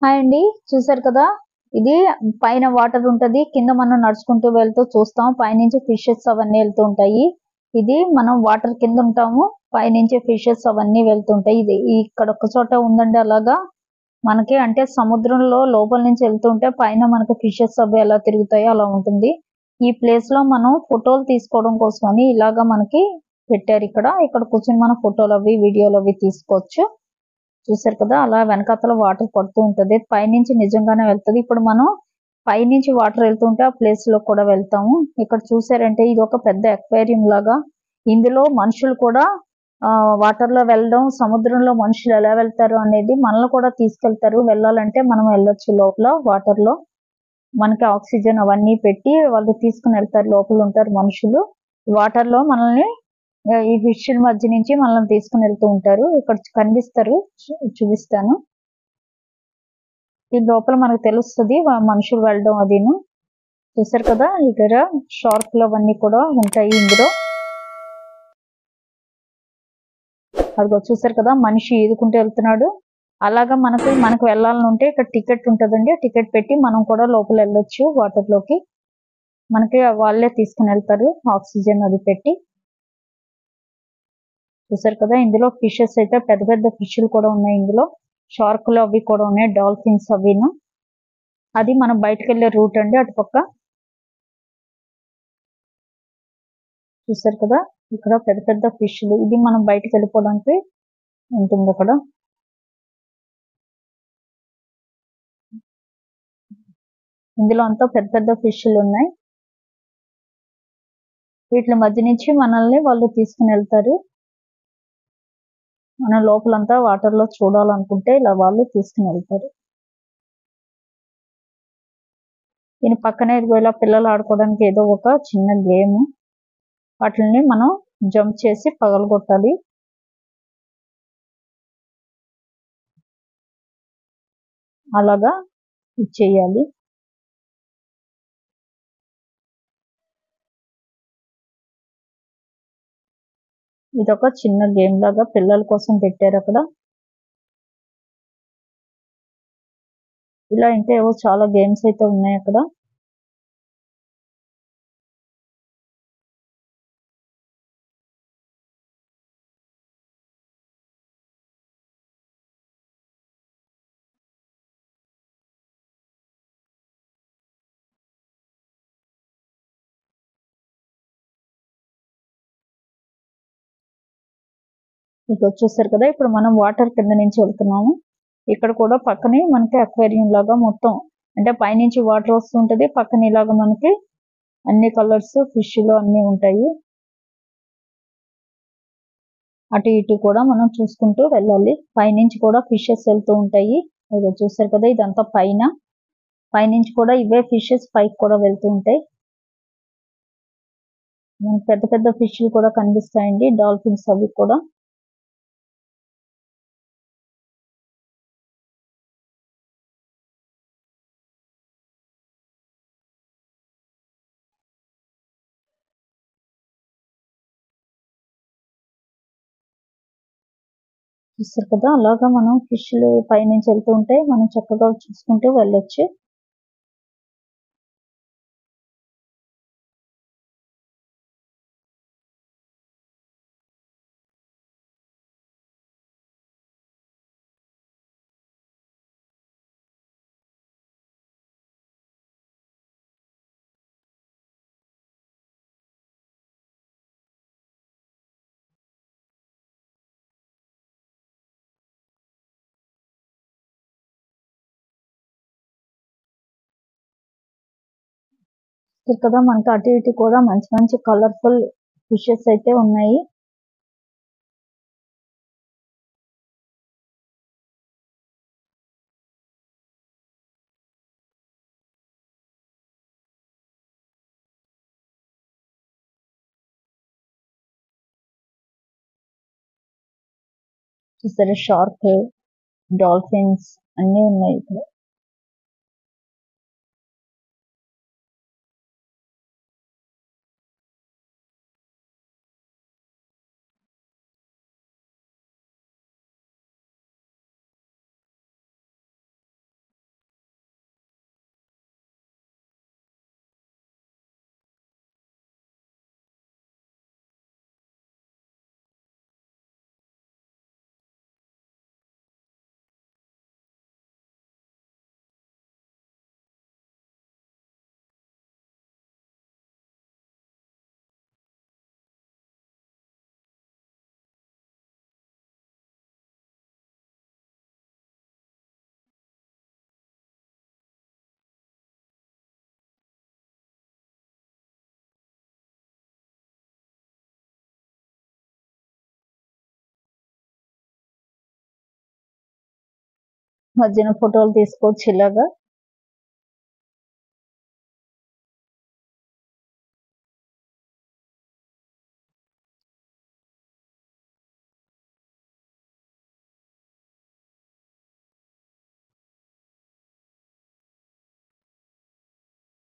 Hi అండి. చూసారు కదా! ఇది పైన వాటర్ ఉంటది. కింద మనం నడుచుకుంటూ వెళ్తూ చూస్తాం. పైనుంచి ఫిషెస్ అవన్నీ వెళ్తూ ఉంటాయి. ఇది మనం వాటర్ కింద ఉంటాము. పైనుంచి ఫిషెస్ అవన్నీ వెళ్తుంటాయి. ఇది ఇక్కడ ఒక చోట ఉందండి అలాగా. మనకి అంటే సముద్రంలో లోపల నుంచి వెళ్తుంటే పైన మనకు ఫిషెస్ అవి ఎలా తిరుగుతాయో అలా ఉంటుంది. ఈ ప్లేస్‌లో మనం ఫోటోలు తీసుకోవడం కోసమని ఇలాగా మనకి పెట్టారు ఇక్కడ. ఇక్కడ కూర్చొని మనం ఫోటోలు అవి, వీడియోలు అవి తీసుకోవచ్చు. చూసారు కదా! అలా వెనకాతల వాటర్ పడుతూ ఉంటది. పైనుంచి నిజంగానే వెళ్తది. ఇప్పుడు మనం పైనుంచి వాటర్ వెళ్తుంటే ఆ ప్లేస్‌లో కూడా వెళ్తాము. ఇక్కడ చూసారంటే ఇదొక పెద్ద అక్వేరియం లాగా. ఇందులో మనుషులు కూడా వాటర్‌లో వెళ్ళడం, సముద్రంలో మనుషులు ఎలా వెళ్తారు అనేది మనల్ని కూడా తీసుకెళ్తారు. వెళ్ళాలంటే మనం వెళ్ళొచ్చు లోపల వాటర్‌లో. మనకి ఆక్సిజన్ అవన్నీ పెట్టి వాళ్ళు తీసుకొని వెళ్తారు. లోపల ఉంటారు మనుషులు. వాటర్‌లో మనల్ని ఈ ఫిష్‌ల మధ్య నుంచి మనల్ని తీసుకొని వెళ్తూ ఉంటారు. ఇక్కడ కనిపిస్తారు. చూపిస్తాను. ఈ లోపల మనకు తెలుస్తది. మనుషులు వెళ్ళడం అదీను. చూసారు కదా! ఇక్కడ షార్క్‌లు అవన్నీ కూడా ఉంటాయి ఇందులో. అదిగో చూసారు కదా! మనిషి ఈదుకుంటూ వెళ్తున్నాడు. అలాగా మనకు వెళ్ళాలనుంటే ఇక్కడ టికెట్ ఉంటదండి. టికెట్ పెట్టి మనం కూడా లోపల వెళ్ళొచ్చు వాటర్‌లోకి. మనకి వాళ్ళే తీసుకొని వెళ్తారు. ఆక్సిజన్ అది పెట్టి. చూసారు కదా! ఇందులో ఫిషెస్ అయితే పెద్ద పెద్ద ఫిష్‌లు కూడా ఉన్నాయి ఇందులో. షార్క్‌లు అవి కూడా ఉన్నాయి. డాల్ఫిన్స్ అవిను. అది మనం బయటకెళ్ళే రూట్ అండి అటుపక్క. చూసారు కదా! ఇక్కడ పెద్ద పెద్ద ఫిష్‌లు. ఇది మనం బయటికి వెళ్ళిపోవడానికి ఉంటుంది అక్కడ. ఇందులో అంతా పెద్ద పెద్ద ఫిష్‌లు ఉన్నాయి. వీటి మధ్య నుంచి మనల్ని వాళ్ళు తీసుకొని వెళ్తారు. మనం లోపలంతా వాటర్‌లో చూడాలనుకుంటే ఇలా వాళ్ళు తీసుకొని వెళ్తారు. దీని పక్కనే ఇదిగో ఇలా పిల్లలు ఆడుకోవడానికి ఏదో ఒక చిన్న గేమ్. వాటిల్ని మనం జంప్ చేసి పగలగొట్టాలి. అలాగా ఇది చేయాలి. ఇదొక చిన్న గేమ్ లాగా పిల్లల కోసం పెట్టారక్కడ. ఇలా ఇంకా ఏవో చాలా గేమ్స్ అయితే ఉన్నాయక్కడ. ఇక చూసారు కదా! ఇప్పుడు మనం వాటర్ కింద నుంచి వెళ్తున్నాము. ఇక్కడ కూడా పక్కనే మనకి అక్వేరియం లాగా మొత్తం అంటే పైనుంచి వాటర్ వస్తుంటది. పక్కన ఇలాగ మనకి అన్ని కలర్స్ ఫిష్‌లు అన్నీ ఉంటాయి. అటు ఇటు కూడా మనం చూసుకుంటూ వెళ్ళాలి. పైనుంచి కూడా ఫిషెస్ వెళ్తూ ఉంటాయి. ఇదిగో చూసారు కదా! ఇదంతా పైన. పైనుంచి కూడా ఇవే ఫిషెస్ పైకి కూడా వెళ్తూ ఉంటాయి. మనకి పెద్ద పెద్ద ఫిష్‌లు కూడా కనిపిస్తాయండి. డాల్ఫిన్స్ అవి కూడా. చూసారు కదా! అలాగా మనం ఫిష్‌లు పైనుంచి వెళ్తూ ఉంటే మనం చక్కగా చూసుకుంటూ వెళ్ళొచ్చు. చూసారు కదా! మనకి అటు ఇటు కూడా మంచి మంచి కలర్‌ఫుల్ ఫిషెస్ అయితే ఉన్నాయి. చూసారా షార్క్, డాల్ఫిన్స్ అన్నీ ఉన్నాయి ఇక్కడ. మధ్యన ఫోటోలు తీసుకోవచ్చు ఇలాగా